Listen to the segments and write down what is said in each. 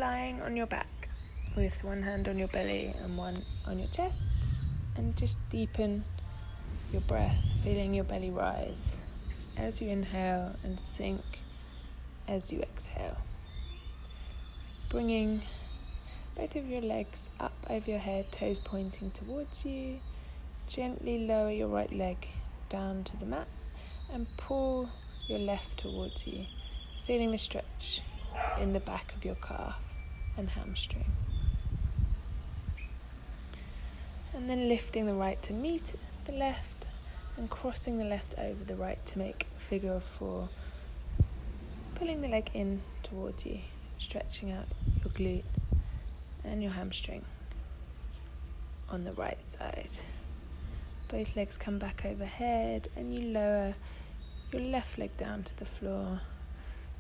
lying on your back with one hand on your belly and one on your chest, and just deepen your breath, feeling your belly rise as you inhale and sink as you exhale. Bringing both of your legs up over your head, toes pointing towards you. Gently lower your right leg down to the mat and pull your left towards you, feeling the stretch in the back of your calf and hamstring. And then lifting the right to meet the left and crossing the left over the right to make a figure of four. Pulling the leg in towards you, stretching out your glute and your hamstring on the right side. Both legs come back overhead and you lower your left leg down to the floor,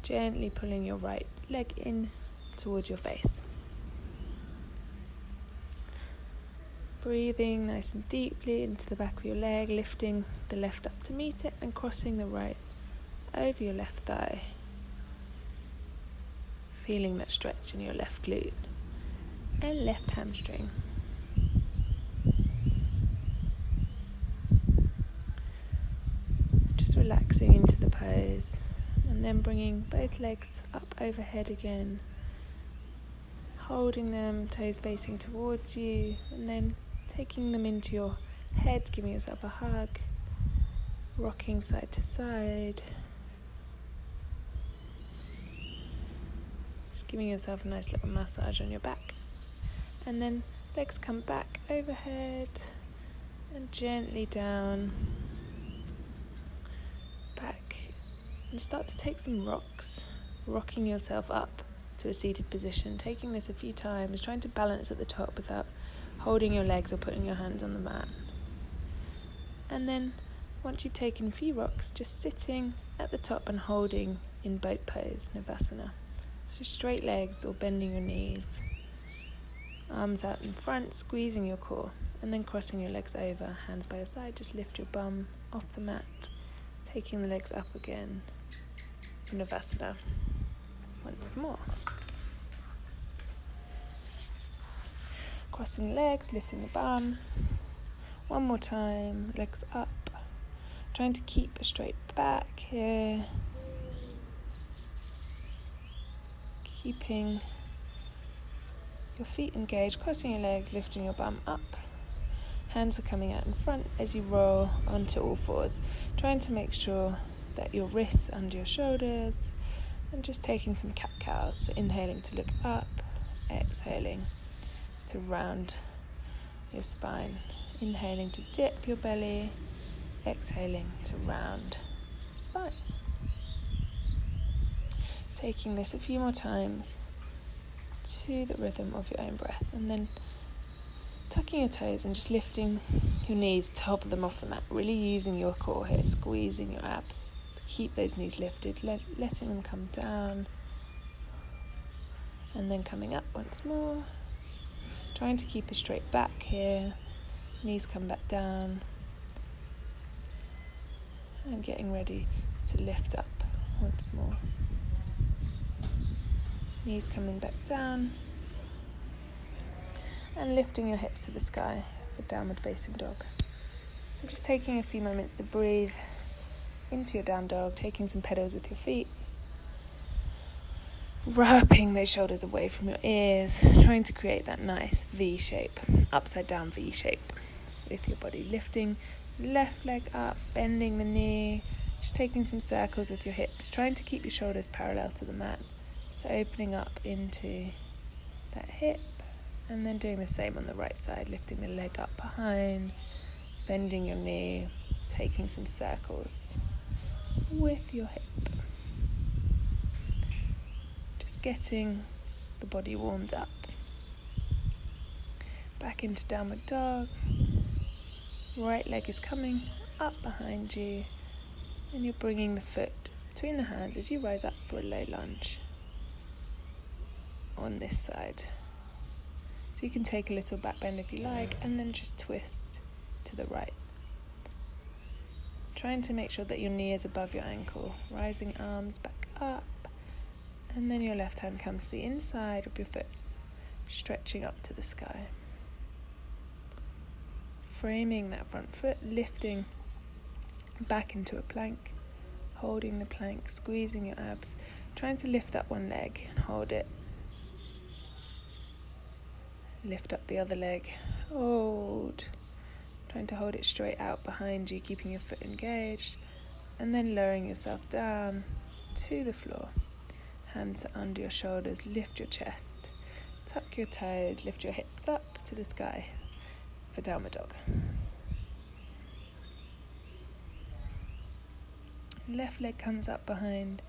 gently pulling your right leg in towards your face. Breathing nice and deeply into the back of your leg, lifting the left up to meet it and crossing the right over your left thigh. Feeling that stretch in your left glute and left hamstring. Just relaxing into the pose and then bringing both legs up overhead again, holding them, toes facing towards you, and then taking them into your head, giving yourself a hug, rocking side to side. Just giving yourself a nice little massage on your back. And then legs come back overhead and gently down, back, and start to take some rocks, rocking yourself up to a seated position, taking this a few times, trying to balance at the top without holding your legs or putting your hands on the mat. And then once you've taken a few rocks, just sitting at the top and holding in boat pose, Navasana. So straight legs or bending your knees, arms out in front, squeezing your core, and then crossing your legs over, hands by your side. Just lift your bum off the mat, taking the legs up again for Navasana. Once more. Crossing the legs, lifting the bum. One more time, legs up. Trying to keep a straight back here. Keeping your feet engaged, crossing your legs, lifting your bum up. Hands are coming out in front as you roll onto all fours. Trying to make sure that your wrists under your shoulders, and just taking some cat-cows. So inhaling to look up, exhaling to round your spine. Inhaling to dip your belly, exhaling to round spine. Taking this a few more times to the rhythm of your own breath, and then tucking your toes and just lifting your knees, top of them off the mat, really using your core here, squeezing your abs to keep those knees lifted, letting them come down, and then coming up once more, trying to keep a straight back here, knees come back down, and getting ready to lift up once more. Knees coming back down, and lifting your hips to the sky for downward facing dog. So just taking a few moments to breathe into your down dog, taking some pedals with your feet, wrapping those shoulders away from your ears, trying to create that nice V shape, upside down V shape with your body, lifting left leg up, bending the knee, just taking some circles with your hips, trying to keep your shoulders parallel to the mat, just opening up into that hip, and then doing the same on the right side, lifting the leg up behind, bending your knee, taking some circles with your hip. Just getting the body warmed up. Back into downward dog. Right leg is coming up behind you, and you're bringing the foot between the hands as you rise up for a low lunge on this side. So you can take a little back bend if you like, and then just twist to the right. Trying to make sure that your knee is above your ankle, rising arms back up And then your left hand comes to the inside of your foot, stretching up to the sky. Framing that front foot, lifting back into a plank, holding the plank, squeezing your abs, trying to lift up one leg and hold it. Lift up the other leg, hold, trying to hold it straight out behind you, keeping your foot engaged, and then lowering yourself down to the floor. Hands are under your shoulders, lift your chest, tuck your toes, lift your hips up to the sky for downward dog. Left leg comes up behind,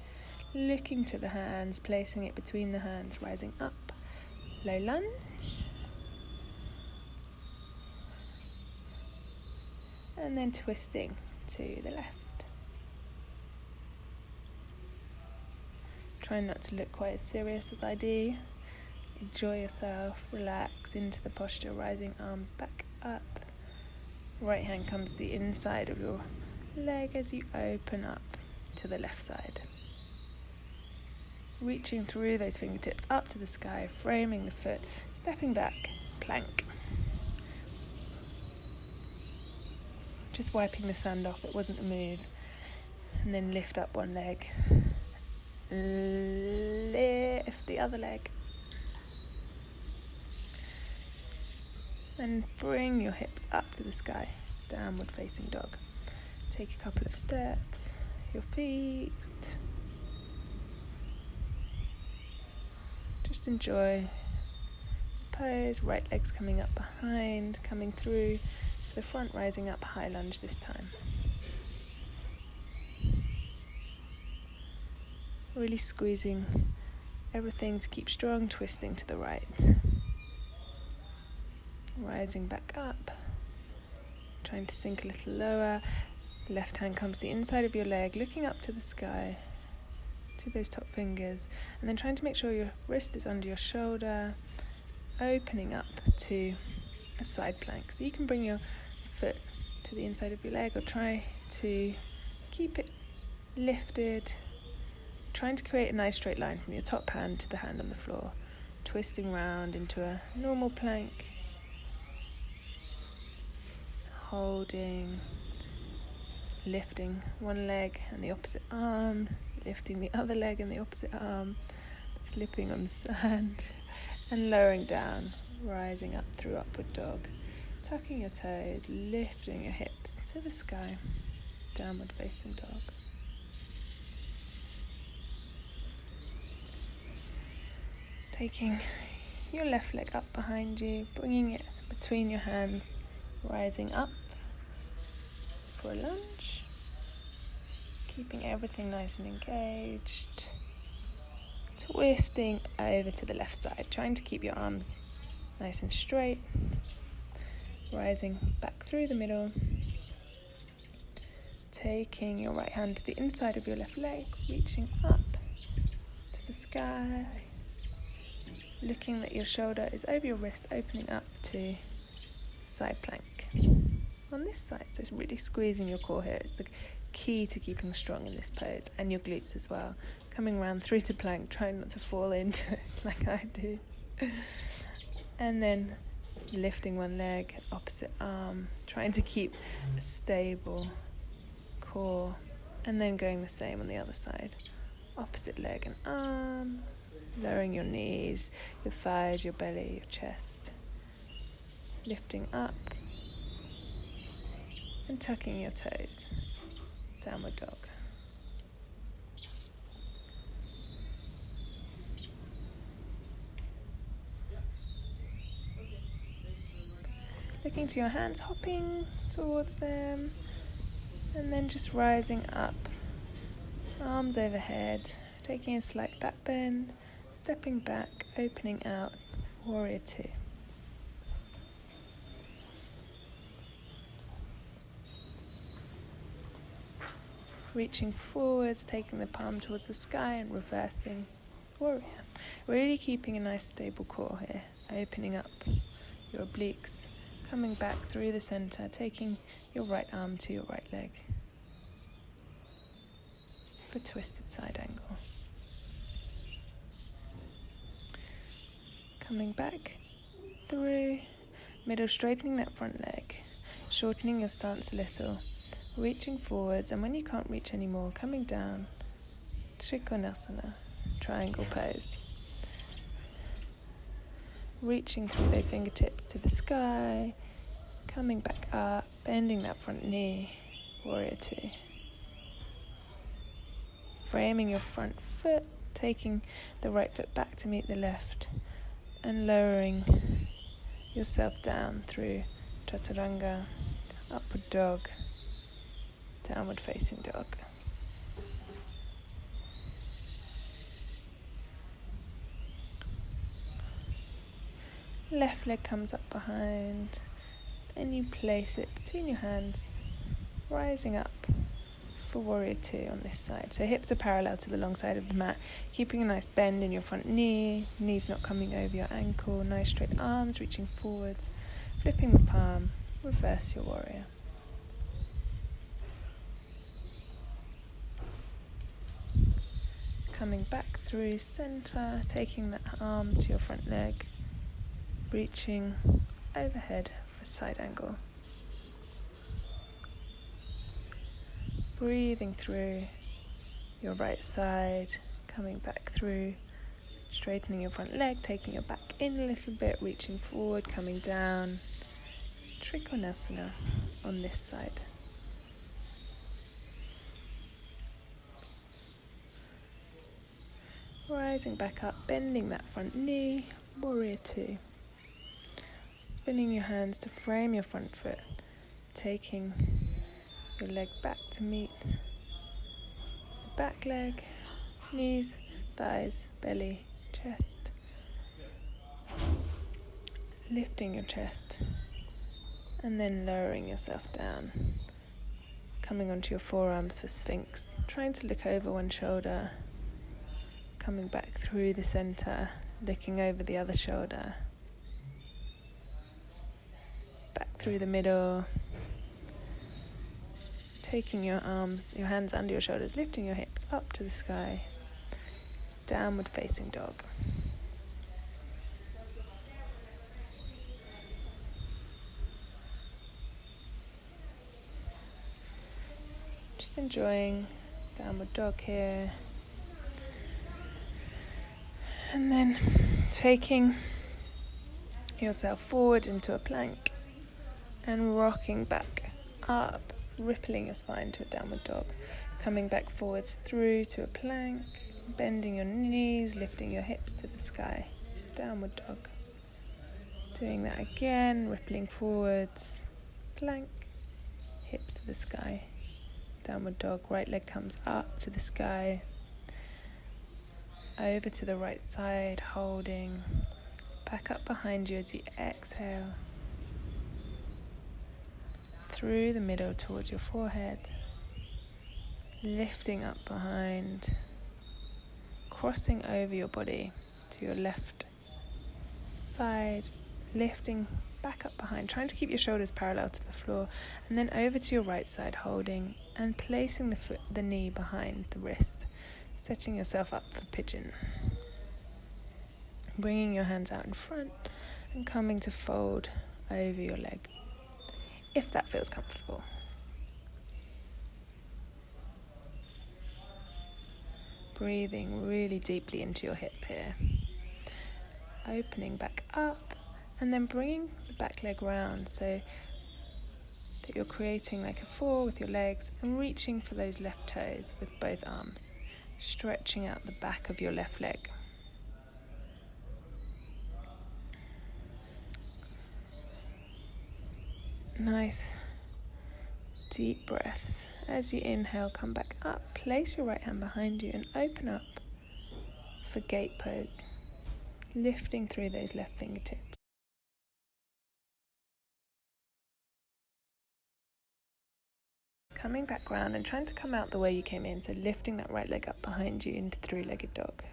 looking to the hands, placing it between the hands, rising up, low lunge. And then twisting to the left. Try not to look quite as serious as I do. Enjoy yourself, relax into the posture, rising arms back up. Right hand comes to the inside of your leg as you open up to the left side. Reaching through those fingertips up to the sky, framing the foot, stepping back, plank. Just wiping the sand off, it wasn't a move. And then lift up one leg. Lift the other leg. And bring your hips up to the sky, downward facing dog. Take a couple of steps, your feet. Just enjoy this pose, right leg's coming up behind, coming through the front, rising up, high lunge this time. Really squeezing everything to keep strong, twisting to the right. Rising back up, trying to sink a little lower. Left hand comes to the inside of your leg, looking up to the sky, to those top fingers, and then trying to make sure your wrist is under your shoulder, opening up to a side plank. So you can bring your foot to the inside of your leg or try to keep it lifted, trying to create a nice straight line from your top hand to the hand on the floor, twisting round into a normal plank, holding, lifting one leg and the opposite arm, lifting the other leg and the opposite arm, slipping on the sand, and lowering down, rising up through upward dog, tucking your toes, lifting your hips to the sky, downward facing dog. Taking your left leg up behind you, bringing it between your hands, rising up for a lunge, keeping everything nice and engaged, twisting over to the left side, trying to keep your arms nice and straight, rising back through the middle, taking your right hand to the inside of your left leg, reaching up to the sky, looking that your shoulder is over your wrist, opening up to side plank. On this side, so it's really squeezing your core here. It's the key to keeping strong in this pose, and your glutes as well. Coming round through to plank, trying not to fall into it like I do. And then lifting one leg, opposite arm, trying to keep a stable core, and then going the same on the other side. Opposite leg and arm, lowering your knees, your thighs, your belly, your chest. Lifting up and tucking your toes. Downward dog. Looking to your hands, hopping towards them, and then just rising up. Arms overhead, taking a slight back bend, stepping back, opening out, warrior two. Reaching forwards, taking the palm towards the sky and reversing warrior. Really keeping a nice stable core here, opening up your obliques, coming back through the center, taking your right arm to your right leg for twisted side angle. Coming back through, middle, straightening that front leg, shortening your stance a little, reaching forwards, and when you can't reach anymore, coming down, Trikonasana, triangle pose. Reaching through those fingertips to the sky, coming back up, bending that front knee, warrior two. Framing your front foot, taking the right foot back to meet the left, and lowering yourself down through chaturanga, upward dog, downward facing dog. Left leg comes up behind, and you place it between your hands, rising up for warrior two on this side. So hips are parallel to the long side of the mat, keeping a nice bend in your front knee, knees not coming over your ankle, nice straight arms reaching forwards, flipping the palm, reverse your warrior. Coming back through center, taking that arm to your front leg, reaching overhead for a side angle. Breathing through your right side, coming back through, straightening your front leg, taking your back in a little bit, reaching forward, coming down, Trikonasana on this side. Rising back up, bending that front knee, warrior two. Spinning your hands to frame your front foot, taking your leg back to meet the back leg, knees, thighs, belly, chest. Lifting your chest and then lowering yourself down. Coming onto your forearms for Sphinx, trying to look over one shoulder, coming back through the center, looking over the other shoulder, back through the middle, taking your hands under your shoulders, lifting your hips up to the sky, downward facing dog. Just enjoying downward dog here. And then taking yourself forward into a plank and rocking back up, rippling your spine to a downward dog, coming back forwards through to a plank, bending your knees, lifting your hips to the sky, downward dog. Doing that again, rippling forwards, plank, hips to the sky, downward dog, right leg comes up to the sky, over to the right side, holding, back up behind you as you exhale, through the middle towards your forehead, lifting up behind, crossing over your body to your left side, lifting back up behind, trying to keep your shoulders parallel to the floor, and then over to your right side, holding and placing the knee behind the wrist, setting yourself up for pigeon. Bringing your hands out in front and coming to fold over your leg, if that feels comfortable. Breathing really deeply into your hip here. Opening back up and then bringing the back leg round so that you're creating like a four with your legs and reaching for those left toes with both arms. Stretching out the back of your left leg. Nice deep breaths. As you inhale, come back up, place your right hand behind you and open up for gate pose, lifting through those left fingertips. Coming back round and trying to come out the way you came in, so lifting that right leg up behind you into three-legged dog.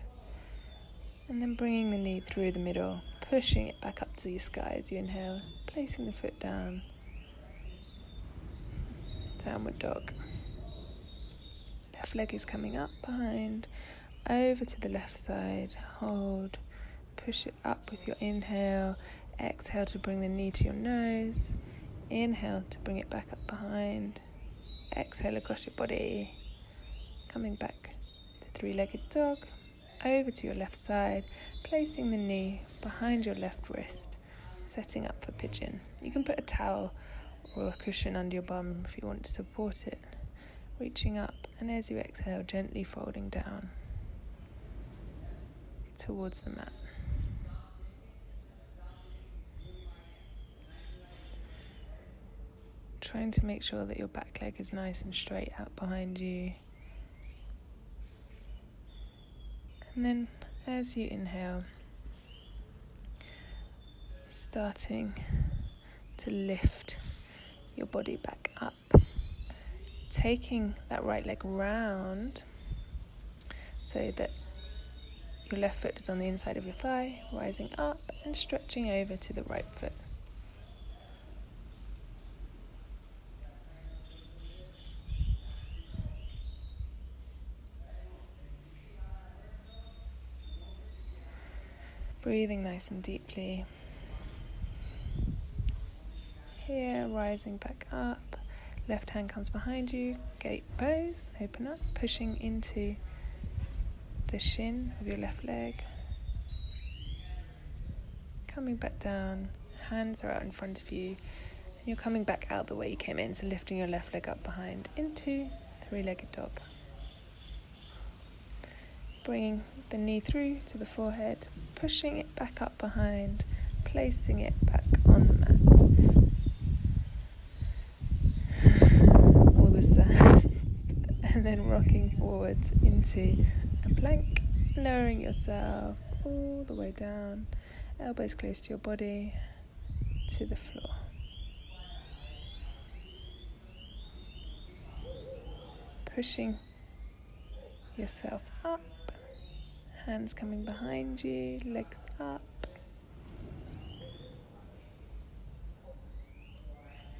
And then bringing the knee through the middle, pushing it back up to the sky as you inhale, placing the foot down. Downward dog. Left leg is coming up behind, over to the left side, hold, Push it up with your inhale. Exhale to bring the knee to your nose. Inhale to bring it back up behind. Exhale across your body. Coming back to three-legged dog. Over to your left side. Placing the knee behind your left wrist. Setting up for pigeon. You can put a towel or a cushion under your bum if you want to support it. Reaching up, and as you exhale, gently folding down towards the mat. Trying to make sure that your back leg is nice and straight out behind you. And then as you inhale, starting to lift your body back up. Taking that right leg round so that your left foot is on the inside of your thigh, rising up and stretching over to the right foot. Breathing nice and deeply. Here, rising back up. Left hand comes behind you. Gate pose. Open up, pushing into the shin of your left leg. Coming back down. Hands are out in front of you. And you're coming back out the way you came in. So lifting your left leg up behind into three-legged dog. Bringing the knee through to the forehead. Pushing it back up behind. Placing it back on the mat. All the sand. And then rocking forwards into a plank. Lowering yourself all the way down. Elbows close to your body. To the floor. Pushing yourself up. Hands coming behind you, legs up.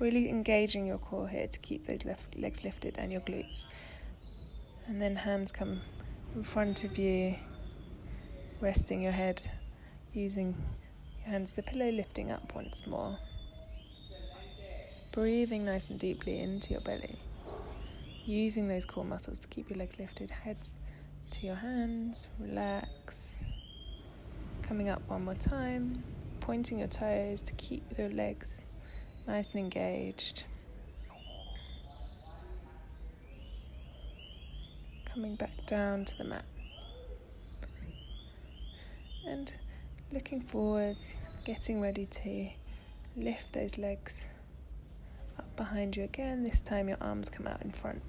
Really engaging your core here to keep those left legs lifted and your glutes. And then hands come in front of you, resting your head, using your hands to pillow, lifting up once more. Breathing nice and deeply into your belly. Using those core muscles to keep your legs lifted, heads to your hands, relax. Coming up one more time, pointing your toes to keep your legs nice and engaged. Coming back down to the mat. And looking forwards, getting ready to lift those legs up behind you again. This time your arms come out in front.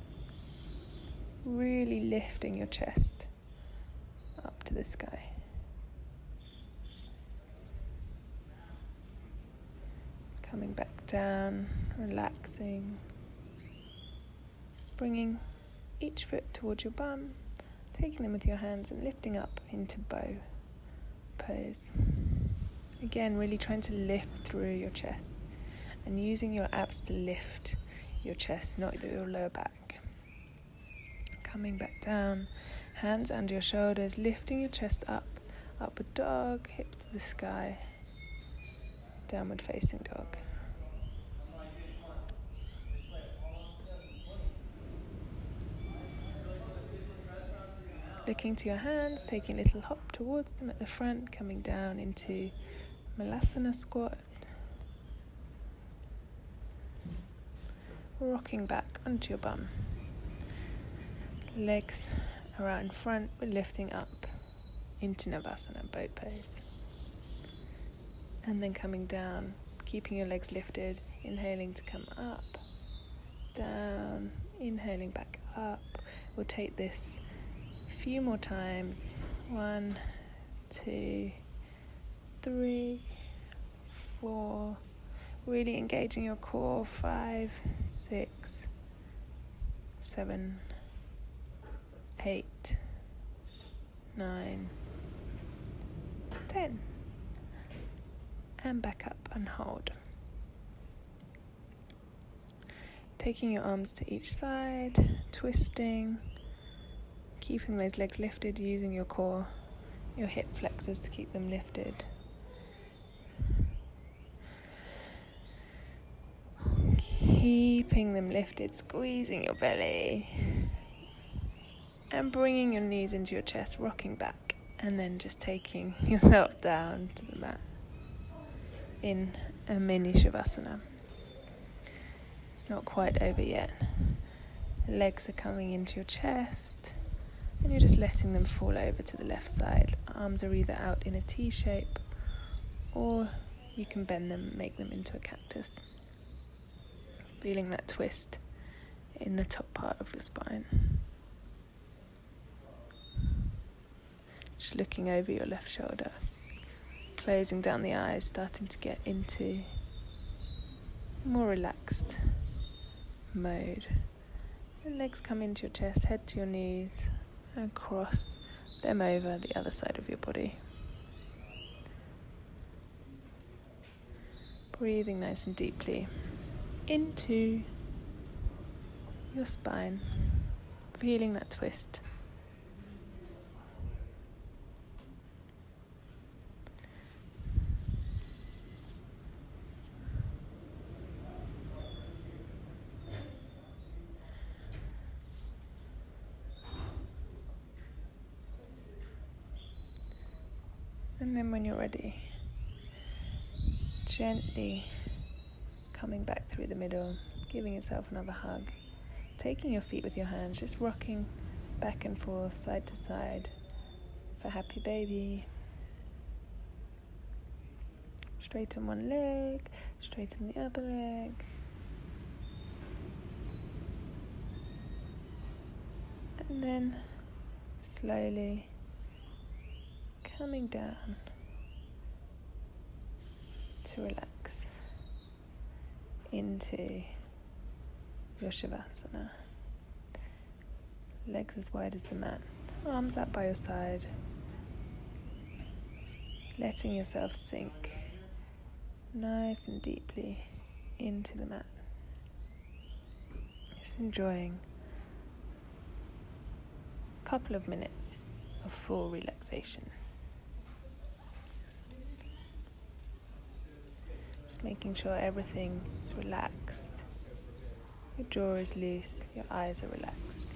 Really lifting your chest up to the sky. Coming back down, relaxing. Bringing each foot towards your bum, taking them with your hands and lifting up into bow pose. Again, really trying to lift through your chest and using your abs to lift your chest, not your lower back. Coming back down, hands under your shoulders, lifting your chest up, upward dog, hips to the sky, downward facing dog. Looking to your hands, taking a little hop towards them at the front, coming down into Malasana squat. Rocking back onto your bum. Legs are out in front, we're lifting up into Navasana, boat pose. And then coming down, keeping your legs lifted, inhaling to come up, down, inhaling back up. We'll take this a few more times. 1, 2, 3, 4. Really engaging your core. 5, 6, 7, 8, 9, 10. And back up and hold. Taking your arms to each side, twisting, keeping those legs lifted, using your core your hip flexors to keep them lifted. Keeping them lifted, squeezing your belly. And bringing your knees into your chest, rocking back. And then just taking yourself down to the mat in a mini Shavasana. It's not quite over yet. The legs are coming into your chest and you're just letting them fall over to the left side. Arms are either out in a T shape or you can bend them and make them into a cactus. Feeling that twist in the top part of your spine. Just looking over your left shoulder, closing down the eyes, starting to get into more relaxed mode. The legs come into your chest, head to your knees, and cross them over the other side of your body. Breathing nice and deeply into your spine, feeling that twist. And then when you're ready, gently coming back through the middle, giving yourself another hug, taking your feet with your hands, just rocking back and forth, side to side for happy baby. Straighten one leg, straighten the other leg. And then slowly coming down to relax into your Shavasana. Legs as wide as the mat, arms out by your side, letting yourself sink nice and deeply into the mat. Just enjoying a couple of minutes of full relaxation. Just making sure everything is relaxed. Your jaw is loose, your eyes are relaxed.